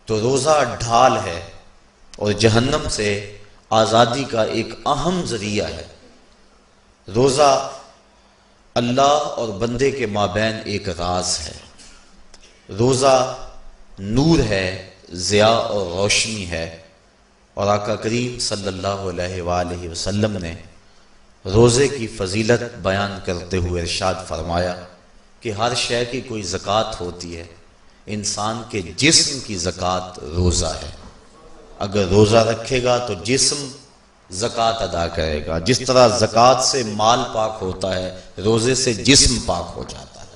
تو روزہ ڈھال ہے اور جہنم سے آزادی کا ایک اہم ذریعہ ہے۔ روزہ اللہ اور بندے کے مابین ایک راز ہے۔ روزہ نور ہے، ضیاء اور روشنی ہے، اور آقا کریم صلی اللہ علیہ وآلہ وسلم نے روزے کی فضیلت بیان کرتے ہوئے ارشاد فرمایا کہ ہر شے کی کوئی زکوٰۃ ہوتی ہے، انسان کے جسم کی زکوٰۃ روزہ ہے۔ اگر روزہ رکھے گا تو جسم زکوٰۃ ادا کرے گا، جس طرح زکوٰۃ سے مال پاک ہوتا ہے، روزے سے جسم پاک ہو جاتا ہے۔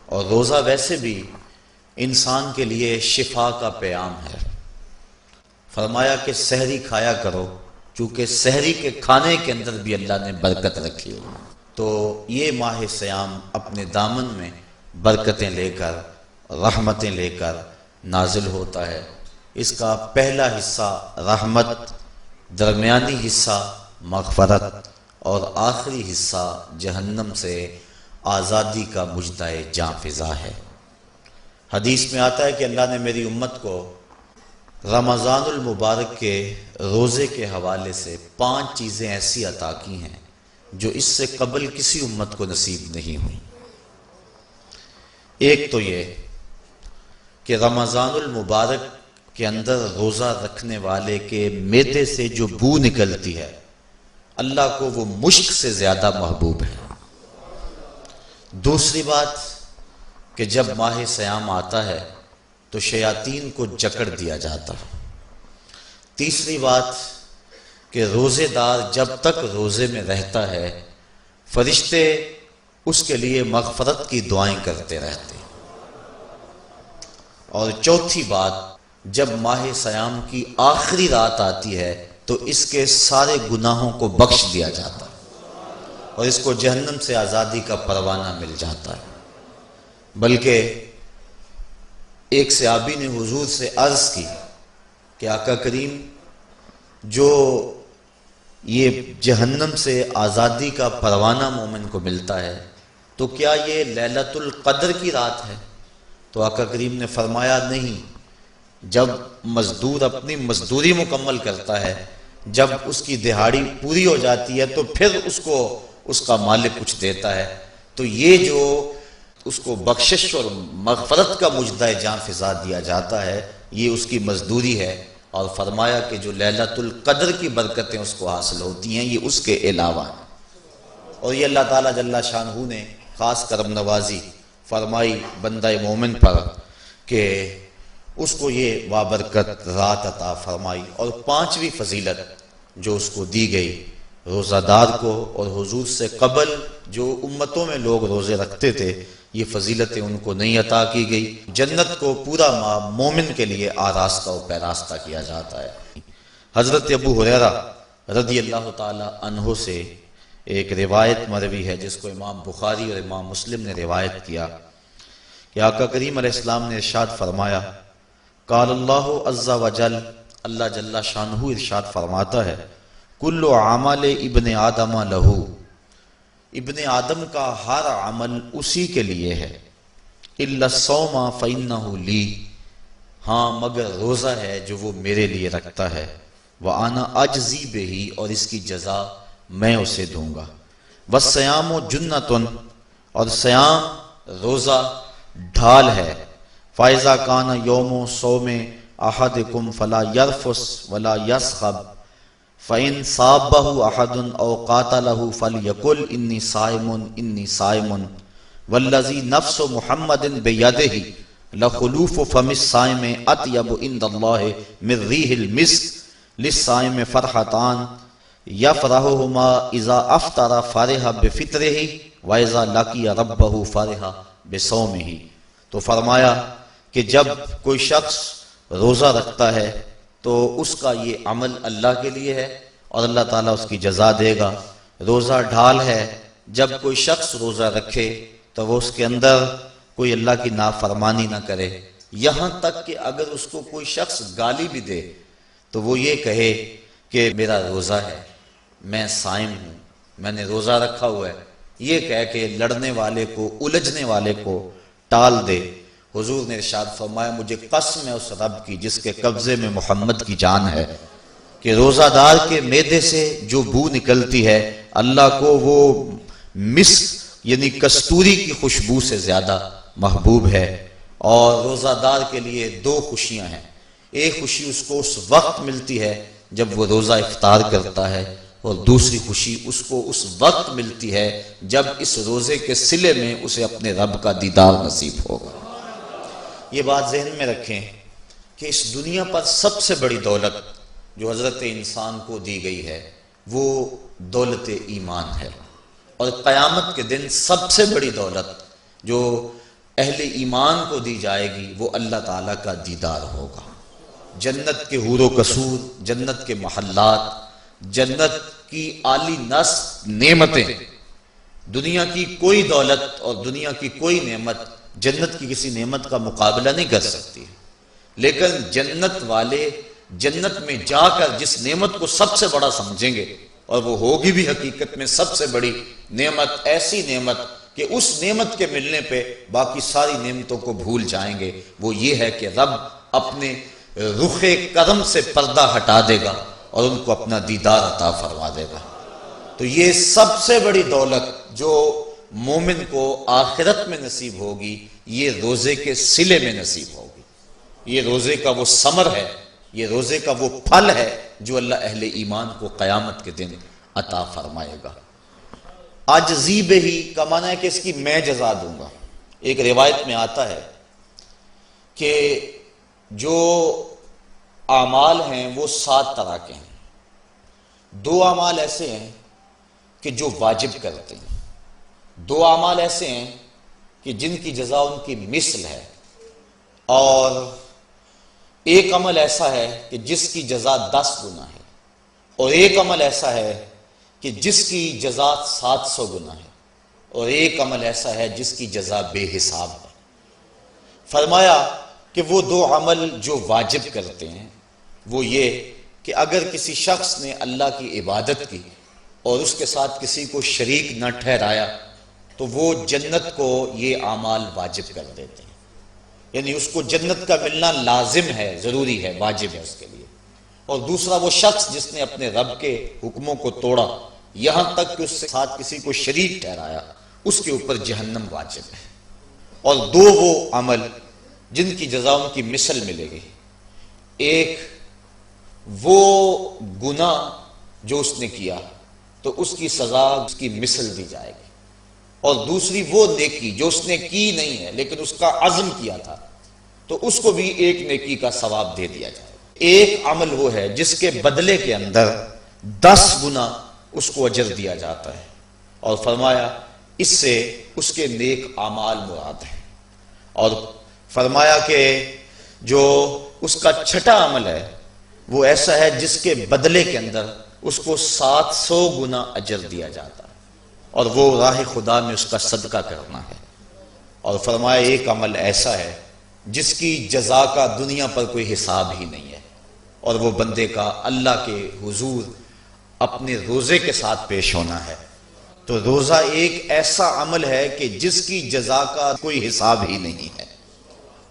اور روزہ ویسے بھی انسان کے لیے شفا کا پیام ہے۔ فرمایا کہ سحری کھایا کرو، چونکہ سحری کے کھانے کے اندر بھی اللہ نے برکت رکھی ہوئی۔ تو یہ ماہ صیام اپنے دامن میں برکتیں لے کر، رحمتیں لے کر نازل ہوتا ہے۔ اس کا پہلا حصہ رحمت، درمیانی حصہ مغفرت، اور آخری حصہ جہنم سے آزادی کا مژدہ جاں فضا ہے۔ حدیث میں آتا ہے کہ اللہ نے میری امت کو رمضان المبارک کے روزے کے حوالے سے 5 چیزیں ایسی عطا کی ہیں جو اس سے قبل کسی امت کو نصیب نہیں ہوئی۔ ایک تو یہ کہ رمضان المبارک کے اندر روزہ رکھنے والے کے معدے سے جو بو نکلتی ہے، اللہ کو وہ مشک سے زیادہ محبوب ہے۔ دوسری بات کہ جب ماہ صیام آتا ہے تو شیاطین کو جکڑ دیا جاتا ہے۔ تیسری بات کہ روزے دار جب تک روزے میں رہتا ہے، فرشتے اس کے لیے مغفرت کی دعائیں کرتے رہتے ہیں۔ اور چوتھی بات، جب ماہ صیام کی آخری رات آتی ہے تو اس کے سارے گناہوں کو بخش دیا جاتا ہے اور اس کو جہنم سے آزادی کا پروانہ مل جاتا ہے۔ بلکہ ایک صحابی نے حضور سے عرض کی کہ آقا کریم، جو یہ جہنم سے آزادی کا پروانہ مومن کو ملتا ہے تو کیا یہ لیلۃ القدر کی رات ہے؟ تو آقا کریم نے فرمایا نہیں، جب مزدور اپنی مزدوری مکمل کرتا ہے، جب اس کی دہاڑی پوری ہو جاتی ہے تو پھر اس کو اس کا مالک کچھ دیتا ہے، تو یہ جو اس کو بخشش اور مغفرت کا مژدہ جاں فضا دیا جاتا ہے، یہ اس کی مزدوری ہے۔ اور فرمایا کہ جو لیلۃ القدر کی برکتیں اس کو حاصل ہوتی ہیں، یہ اس کے علاوہ ہیں۔ اور یہ اللہ تعالیٰ جل شانہ نے خاص کرم نوازی فرمائی بندہ مومن پر کہ اس کو یہ بابرکت رات عطا فرمائی۔ اور 5ویں فضیلت جو اس کو دی گئی، روزہ دار کو اور حضور سے قبل جو امتوں میں لوگ روزے رکھتے تھے، یہ فضیلتیں ان کو نہیں عطا کی گئی۔ جنت کو پورا ماہ مومن کے لیے آراستہ و پیراستہ کیا جاتا ہے۔ حضرت ابو ہریرہ رضی اللہ تعالی عنہ سے ایک روایت مروی ہے جس کو امام بخاری اور امام مسلم نے روایت کیا کہ آقا کریم علیہ السلام نے ارشاد فرمایا، قال اللہ عز وجل، اللہ جل شانہ ارشاد فرماتا ہے، کل عمل ابن آدم لہو، ابن آدم کا ہر عمل اسی کے لیے ہے، الا الصوم فانہ لی، ہاں مگر روزہ ہے جو وہ میرے لیے رکھتا ہے، وانا اجزی بہ، اور اس کی جزا میں اسے دوں گا، والصیام جنۃ، اور صیام روزہ ڈھال ہے، فاذا کان یوم صوم احدکم فلا یرفث ولا یصخب، فَإِن صَابَّهُ أَحَدٌ أَوْ قَاتَلَهُ فَلْيَقُلْ إِنِّي صَائِمٌ إِنِّي صَائِمٌ وَالَّذِي نَفْسُ مُحَمَّدٍ بِيَدِهِ لَخُلُوفُ فَمِ الصَّائِمِ أَطْيَبُ عِندَ اللَّهِ مِن رِّيحِ الْمِسْكِ لِلصَّائِمِ فَرْحَتَانِ يَفْرَحُهُمَا إِذَا أَفْطَرَ فَرِحَ بِفِطْرِهِ وَإِذَا لَقِيَ رَبَّهُ فَرِحَ بِصَوْمِهِ۔ تو فرمایا کہ جب کوئی شخص روزہ رکھتا ہے تو اس کا یہ عمل اللہ کے لیے ہے اور اللہ تعالیٰ اس کی جزا دے گا۔ روزہ ڈھال ہے، جب کوئی شخص روزہ رکھے تو وہ اس کے اندر کوئی اللہ کی نافرمانی نہ کرے، یہاں تک کہ اگر اس کو کوئی شخص گالی بھی دے تو وہ یہ کہے کہ میرا روزہ ہے، میں صائم ہوں، میں نے روزہ رکھا ہوا ہے، یہ کہہ کے لڑنے والے کو، الجھنے والے کو ٹال دے۔ حضور نے ارشاد فرمایا مجھے قسم ہے اس رب کی جس کے قبضے میں محمد کی جان ہے کہ روزہ دار کے معدے سے جو بو نکلتی ہے اللہ کو وہ مسک یعنی کستوری کی خوشبو سے زیادہ محبوب ہے۔ اور روزہ دار کے لیے دو خوشیاں ہیں، ایک خوشی اس کو اس وقت ملتی ہے جب وہ روزہ افطار کرتا ہے، اور دوسری خوشی اس کو اس وقت ملتی ہے جب اس روزے کے صلے میں اسے اپنے رب کا دیدار نصیب ہوگا۔ یہ بات ذہن میں رکھیں کہ اس دنیا پر سب سے بڑی دولت جو حضرت انسان کو دی گئی ہے وہ دولت ایمان ہے، اور قیامت کے دن سب سے بڑی دولت جو اہل ایمان کو دی جائے گی وہ اللہ تعالیٰ کا دیدار ہوگا۔ جنت کے حور و قصور، جنت کے محلات، جنت کی اعلی نصب نعمتیں، دنیا کی کوئی دولت اور دنیا کی کوئی نعمت جنت کی کسی نعمت کا مقابلہ نہیں کر سکتی، لیکن جنت والے جنت میں جا کر جس نعمت کو سب سے بڑا سمجھیں گے، اور وہ ہوگی بھی حقیقت میں سب سے بڑی نعمت، ایسی نعمت کہ اس نعمت کے ملنے پہ باقی ساری نعمتوں کو بھول جائیں گے، وہ یہ ہے کہ رب اپنے رخ کرم سے پردہ ہٹا دے گا اور ان کو اپنا دیدار عطا فرما دے گا۔ تو یہ سب سے بڑی دولت جو مومن کو آخرت میں نصیب ہوگی یہ روزے کے صلے میں نصیب ہوگی، یہ روزے کا وہ ثمر ہے، یہ روزے کا وہ پھل ہے جو اللہ اہل ایمان کو قیامت کے دن عطا فرمائے گا۔ عاجزی بہی کا معنی ہے کہ اس کی میں جزا دوں گا۔ ایک روایت میں آتا ہے کہ جو اعمال ہیں وہ 7 طرح کے ہیں، 2 اعمال ایسے ہیں کہ جو واجب کرتے ہیں، 2 اعمال ایسے ہیں کہ جن کی جزا ان کی مثل ہے، اور ایک عمل ایسا ہے کہ جس کی جزا 10 گنا ہے، اور ایک عمل ایسا ہے کہ جس کی جزا 700 گنا ہے، اور ایک عمل ایسا ہے جس کی جزا بے حساب ہے۔ فرمایا کہ وہ 2 عمل جو واجب کرتے ہیں وہ یہ کہ اگر کسی شخص نے اللہ کی عبادت کی اور اس کے ساتھ کسی کو شریک نہ ٹھہرایا تو وہ جنت کو یہ اعمال واجب کر دیتے ہیں، یعنی اس کو جنت کا ملنا لازم ہے، ضروری ہے، واجب ہے اس کے لیے۔ اور دوسرا وہ شخص جس نے اپنے رب کے حکموں کو توڑا یہاں تک کہ اس کے ساتھ کسی کو شریک ٹھہرایا، اس کے اوپر جہنم واجب ہے۔ اور 2 وہ عمل جن کی جزا ان کی مثل ملے گی، ایک وہ گناہ جو اس نے کیا تو اس کی سزا اس کی مثل دی جائے گی، اور دوسری وہ نیکی جو اس نے کی نہیں ہے لیکن اس کا عزم کیا تھا تو اس کو بھی ایک نیکی کا ثواب دے دیا جائے گا۔ ایک عمل وہ ہے جس کے بدلے کے اندر 10 گنا اس کو اجر دیا جاتا ہے، اور فرمایا اس سے اس کے نیک اعمال مراد ہیں، اور فرمایا کہ جو اس کا چھٹا عمل ہے وہ ایسا ہے جس کے بدلے کے اندر اس کو 700 گنا اجر دیا جاتا ہے، اور وہ راہ خدا میں اس کا صدقہ کرنا ہے۔ اور فرمایا ایک عمل ایسا ہے جس کی جزا کا دنیا پر کوئی حساب ہی نہیں ہے، اور وہ بندے کا اللہ کے حضور اپنے روزے کے ساتھ پیش ہونا ہے۔ تو روزہ ایک ایسا عمل ہے کہ جس کی جزا کا کوئی حساب ہی نہیں ہے،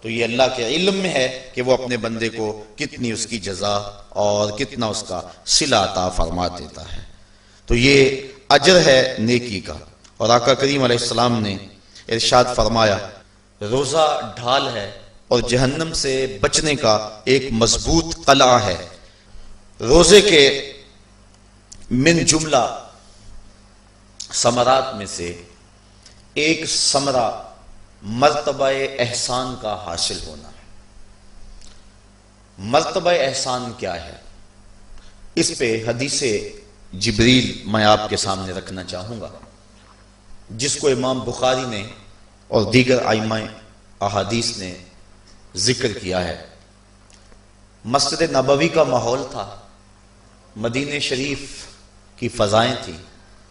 تو یہ اللہ کے علم میں ہے کہ وہ اپنے بندے کو کتنی اس کی جزا اور کتنا اس کا صلہ عطا فرما دیتا ہے۔ تو یہ اجر ہے نیکی کا۔ اور آقا کریم علیہ السلام نے ارشاد فرمایا روزہ ڈھال ہے اور جہنم سے بچنے کا ایک مضبوط قلعہ ہے۔ روزے کے من جملہ ثمرات میں سے ایک ثمرہ مرتبہ احسان کا حاصل ہونا ہے۔ مرتبہ احسان کیا ہے؟ اس پہ حدیث جبریل میں آپ کے سامنے رکھنا چاہوں گا، جس کو امام بخاری نے اور دیگر ائمہ احادیث نے ذکر کیا ہے۔ مسجد نبوی کا ماحول تھا، مدینہ شریف کی فضائیں تھیں،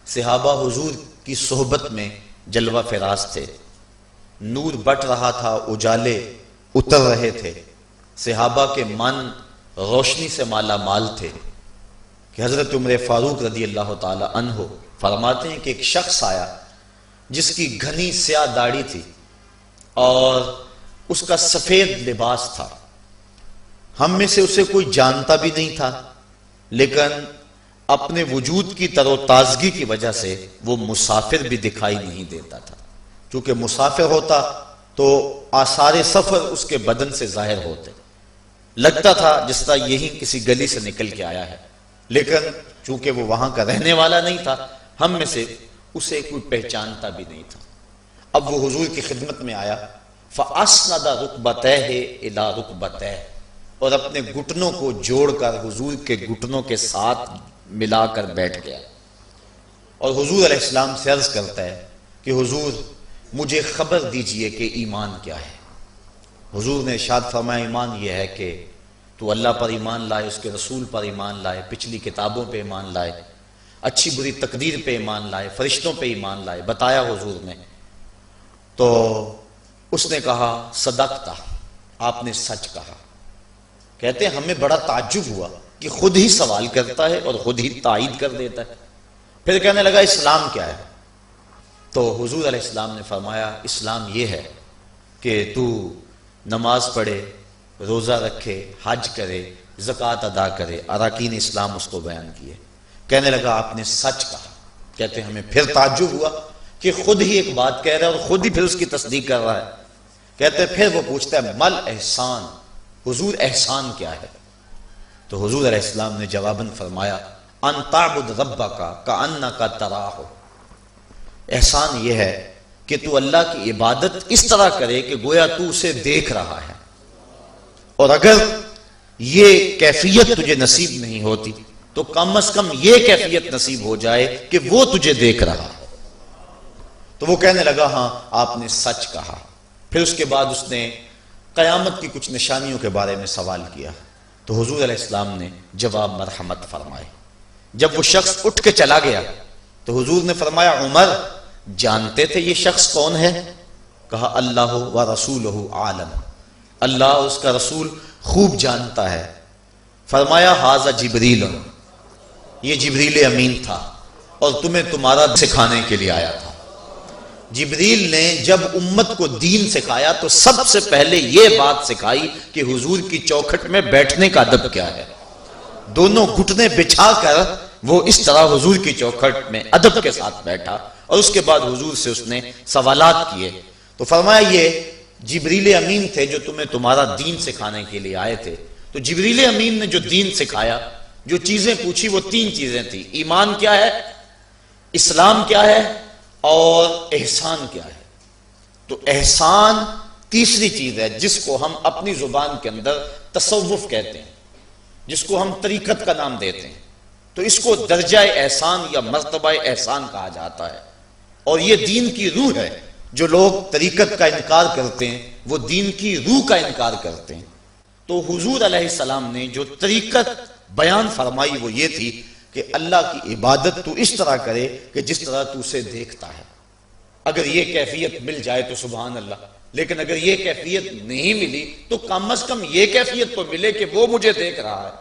صحابہ حضور کی صحبت میں جلوہ فراز تھے، نور بٹ رہا تھا، اجالے اتر رہے تھے، صحابہ کے من روشنی سے مالا مال تھے کہ حضرت عمر فاروق رضی اللہ تعالی عنہ فرماتے ہیں کہ ایک شخص آیا جس کی گھنی سیاہ داڑھی تھی اور اس کا سفید لباس تھا، ہم میں سے اسے کوئی جانتا بھی نہیں تھا، لیکن اپنے وجود کی تر و تازگی کی وجہ سے وہ مسافر بھی دکھائی نہیں دیتا تھا، کیونکہ مسافر ہوتا تو آثار سفر اس کے بدن سے ظاہر ہوتے، لگتا تھا جس طرح یہی کسی گلی سے نکل کے آیا ہے، لیکن چونکہ وہ وہاں کا رہنے والا نہیں تھا، ہم میں سے اسے کوئی پہچانتا بھی نہیں تھا۔ اب وہ حضور کی خدمت میں آیا، فَأَسْنَدَ رُكْبَتَيْهِ إِلَىٰ رُكْبَتَيْهِ، اور اپنے گھٹنوں کو جوڑ کر حضور کے گھٹنوں کے ساتھ ملا کر بیٹھ گیا، اور حضور علیہ السلام سے عرض کرتا ہے کہ حضور مجھے خبر دیجئے کہ ایمان کیا ہے۔ حضور نے ارشاد فرمایا ایمان یہ ہے کہ تو اللہ پر ایمان لائے، اس کے رسول پر ایمان لائے، پچھلی کتابوں پہ ایمان لائے، اچھی بری تقدیر پہ ایمان لائے، فرشتوں پہ ایمان لائے، بتایا حضور نے۔ تو اس نے کہا صدقتا، آپ نے سچ کہا۔ کہتے ہیں ہمیں بڑا تعجب ہوا کہ خود ہی سوال کرتا ہے اور خود ہی تائید کر دیتا ہے۔ پھر کہنے لگا اسلام کیا ہے؟ تو حضور علیہ السلام نے فرمایا اسلام یہ ہے کہ تو نماز پڑھے، روزہ رکھے، حج کرے، زکوٰۃ ادا کرے، اراکین اسلام اس کو بیان کیے۔ کہنے لگا آپ نے سچ کہا۔ کہتے ہیں ہمیں پھر تعجب ہوا کہ خود ہی ایک بات کہہ رہا ہے اور خود ہی پھر اس کی تصدیق کر رہا ہے۔ کہتے ہیں پھر وہ پوچھتا ہے مل احسان، حضور احسان کیا ہے؟ تو حضور علیہ السلام نے جواباً فرمایا ان تعبد ربک کأنک تراہ، احسان یہ ہے کہ تو اللہ کی عبادت اس طرح کرے کہ گویا تو اسے دیکھ رہا ہے، اور اگر یہ کیفیت تجھے نصیب نہیں ہوتی تو کم از کم یہ کیفیت نصیب ہو جائے کہ وہ تجھے دیکھ رہا ہے۔ تو وہ کہنے لگا ہاں آپ نے سچ کہا۔ پھر اس کے بعد اس نے قیامت کی کچھ نشانیوں کے بارے میں سوال کیا، تو حضور علیہ السلام نے جواب مرحمت فرمائے۔ جب وہ شخص اٹھ کے چلا گیا تو حضور نے فرمایا عمر جانتے تھے یہ شخص کون ہے؟ کہا اللہ و رسولہ عالم، اللہ اس کا رسول خوب جانتا ہے۔ فرمایا ھذا جبریل، یہ جبریل امین تھا اور تمہیں تمہارا سکھانے کے لیے آیا تھا۔ جبریل نے جب امت کو دین سکھایا تو سب سے پہلے یہ بات سکھائی کہ حضور کی چوکھٹ میں بیٹھنے کا ادب کیا ہے۔ دونوں گھٹنے بچھا کر وہ اس طرح حضور کی چوکھٹ میں ادب کے ساتھ بیٹھا، اور اس کے بعد حضور سے اس نے سوالات کیے۔ تو فرمایا یہ جبریل امین تھے جو تمہیں تمہارا دین سکھانے کے لیے آئے تھے۔ تو جبریل امین نے جو دین سکھایا، جو چیزیں پوچھی وہ تین چیزیں تھیں، ایمان کیا ہے، اسلام کیا ہے، اور احسان کیا ہے۔ تو احسان تیسری چیز ہے جس کو ہم اپنی زبان کے اندر تصوف کہتے ہیں، جس کو ہم طریقت کا نام دیتے ہیں۔ تو اس کو درجہ احسان یا مرتبہ احسان کہا جاتا ہے، اور یہ دین کی روح ہے۔ جو لوگ طریقت کا انکار کرتے ہیں وہ دین کی روح کا انکار کرتے ہیں۔ تو حضور علیہ السلام نے جو طریقت بیان فرمائی وہ یہ تھی کہ اللہ کی عبادت تو اس طرح کرے کہ جس طرح تو اسے دیکھتا ہے۔ اگر یہ کیفیت مل جائے تو سبحان اللہ، لیکن اگر یہ کیفیت نہیں ملی تو کم از کم یہ کیفیت تو ملے کہ وہ مجھے دیکھ رہا ہے،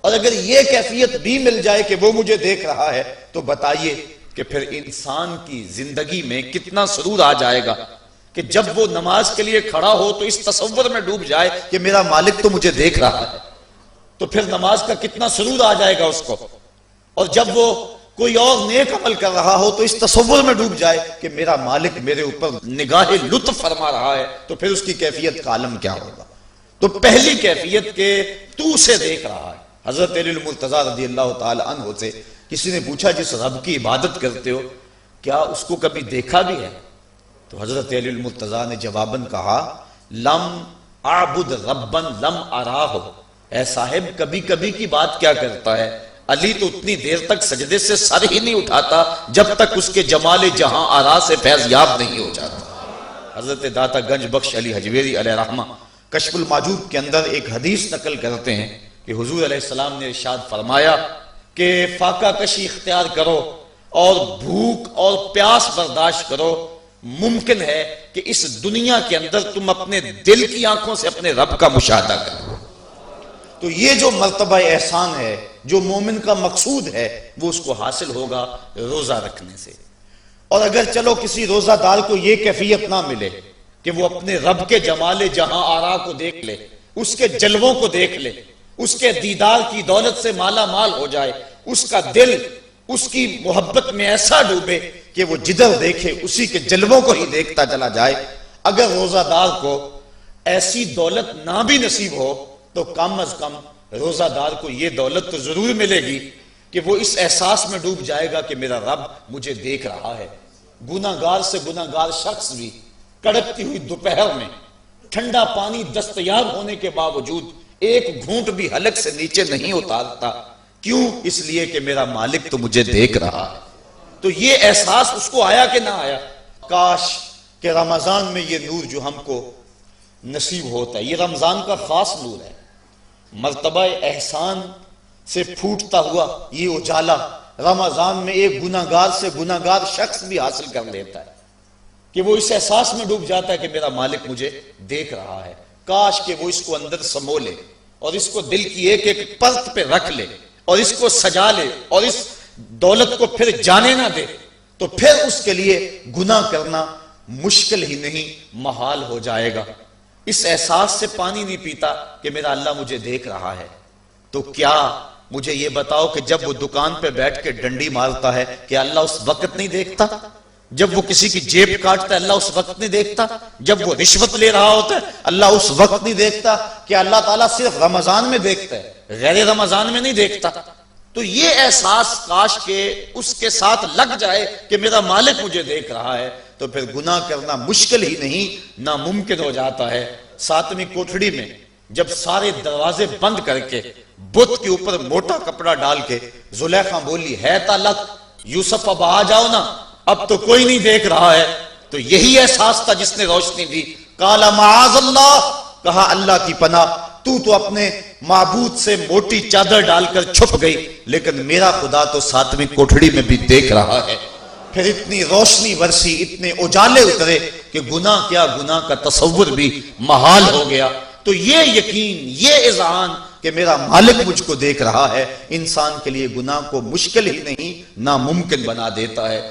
اور اگر یہ کیفیت بھی مل جائے کہ وہ مجھے دیکھ رہا ہے تو بتائیے کہ پھر انسان کی زندگی میں کتنا سرور آ جائے گا کہ جب وہ نماز کے لیے کھڑا ہو تو اس تصور میں ڈوب جائے کہ میرا مالک تو مجھے دیکھ رہا ہے، تو پھر نماز کا کتنا سرور آ جائے گا اس کو۔ اور جب وہ کوئی اور نیک عمل کر رہا ہو تو اس تصور میں ڈوب جائے کہ میرا مالک میرے اوپر نگاہ لطف فرما رہا ہے، تو پھر اس کی کیفیت کا عالم کیا ہوگا۔ تو پہلی کیفیت کہ تو اسے دیکھ رہا ہے۔ حضرت علی المرتضیٰ رضی اللہ تعالی عنہ سے کسی نے پوچھا جس رب کی عبادت کرتے ہو کیا اس کو کبھی دیکھا بھی ہے؟ تو حضرت علی المرتضیٰ نے جواباً کہا لم اعبد ربا لم اراہ، اے صاحب کبھی کبھی کی بات کیا کرتا ہے، علی تو اتنی دیر تک سجدے سے سر ہی نہیں اٹھاتا جب تک اس کے جمال جہاں آرا سے فیض یاب نہیں ہو جاتا۔ حضرت داتا گنج بخش علی حجویری علیہ رحمہ کشف الماجوب کے اندر ایک حدیث نقل کرتے ہیں کہ حضور علیہ السلام نے ارشاد فرمایا کہ فاقہ کشی اختیار کرو اور بھوک اور پیاس برداشت کرو، ممکن ہے کہ اس دنیا کے اندر تم اپنے دل کی آنکھوں سے اپنے رب کا مشاہدہ کرو۔ تو یہ جو مرتبہ احسان ہے، جو مومن کا مقصود ہے، وہ اس کو حاصل ہوگا روزہ رکھنے سے۔ اور اگر چلو کسی روزہ دار کو یہ کیفیت نہ ملے، کہ وہ اپنے رب کے جمال جہاں آرا کو دیکھ لے، اس کے جلووں کو دیکھ لے، اس کے دیدار کی دولت سے مالا مال ہو جائے، اس کا دل اس کی محبت میں ایسا ڈوبے کہ وہ جدھر دیکھے اسی کے جلووں کو ہی دیکھتا چلا جائے۔ اگر روزہ دار کو ایسی دولت نہ بھی نصیب ہو تو کم از کم روزہ دار کو یہ دولت تو ضرور ملے گی کہ وہ اس احساس میں ڈوب جائے گا کہ میرا رب مجھے دیکھ رہا ہے۔ گناہگار سے گناہگار شخص بھی کڑکتی ہوئی دوپہر میں ٹھنڈا پانی دستیاب ہونے کے باوجود ایک گھونٹ بھی حلق سے نیچے نہیں اتارتا، کیوں؟ اس لیے کہ میرا مالک تو مجھے دیکھ رہا ہے۔ تو یہ احساس اس کو آیا کہ نہ آیا؟ کاش کہ رمضان میں یہ نور جو ہم کو نصیب ہوتا ہے، یہ رمضان کا خاص نور ہے، مرتبہ احسان سے پھوٹتا ہوا یہ اجالا رمضان میں ایک گناہگار سے گناہگار شخص بھی حاصل کر لیتا ہے کہ وہ اس احساس میں ڈوب جاتا ہے کہ میرا مالک مجھے دیکھ رہا ہے۔ کاش کہ وہ اس کو اندر سمو لے اور اس کو دل کی ایک ایک پرت پہ رکھ لے اور اس کو سجا لے اور اس دولت کو پھر جانے نہ دے، تو پھر اس کے لیے گناہ کرنا مشکل ہی نہیں محال ہو جائے گا۔ اس احساس سے پانی نہیں پیتا کہ میرا اللہ مجھے دیکھ رہا ہے، تو کیا مجھے یہ بتاؤ کہ جب وہ دکان پہ بیٹھ کے ڈنڈی مارتا ہے کہ اللہ اس وقت نہیں دیکھتا؟ جب وہ کسی کی جیب کاٹتا ہے اللہ اس وقت نہیں دیکھتا؟ جب وہ رشوت لے رہا ہوتا ہے اللہ اس وقت نہیں دیکھتا؟ کہ اللہ تعالیٰ صرف رمضان میں دیکھتا ہے، غیر رمضان میں نہیں دیکھتا؟ تو یہ احساس کاش کہ اس کے ساتھ لگ جائے کہ میرا مالک مجھے دیکھ رہا ہے، تو پھر گناہ کرنا مشکل ہی نہیں ناممکن ہو جاتا ہے۔ ساتویں کوٹھڑی میں جب سارے دروازے بند کر کے بت کے اوپر موٹا کپڑا ڈال کے زلیخا بولی ہے تالک یوسف اب آ جاؤ نا، اب تو کوئی نہیں دیکھ رہا ہے، تو یہی احساس تھا جس نے روشنی دی۔ قال معاذ اللہ، کہا اللہ کی پناہ، تو اپنے معبود سے موٹی چادر ڈال کر چھپ گئی، لیکن میرا خدا تو ساتویں کوٹھڑی میں بھی دیکھ رہا ہے۔ پھر اتنی روشنی برسی، اتنے اجالے اترے کہ گناہ کیا، گناہ کا تصور بھی محال ہو گیا۔ تو یہ یقین، یہ اذعان کہ میرا مالک مجھ کو دیکھ رہا ہے، انسان کے لیے گناہ کو مشکل ہی نہیں ناممکن بنا دیتا ہے۔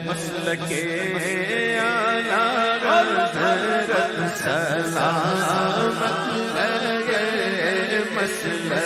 مسلکے اعلیٰ حضرت سلامت ہے مسلک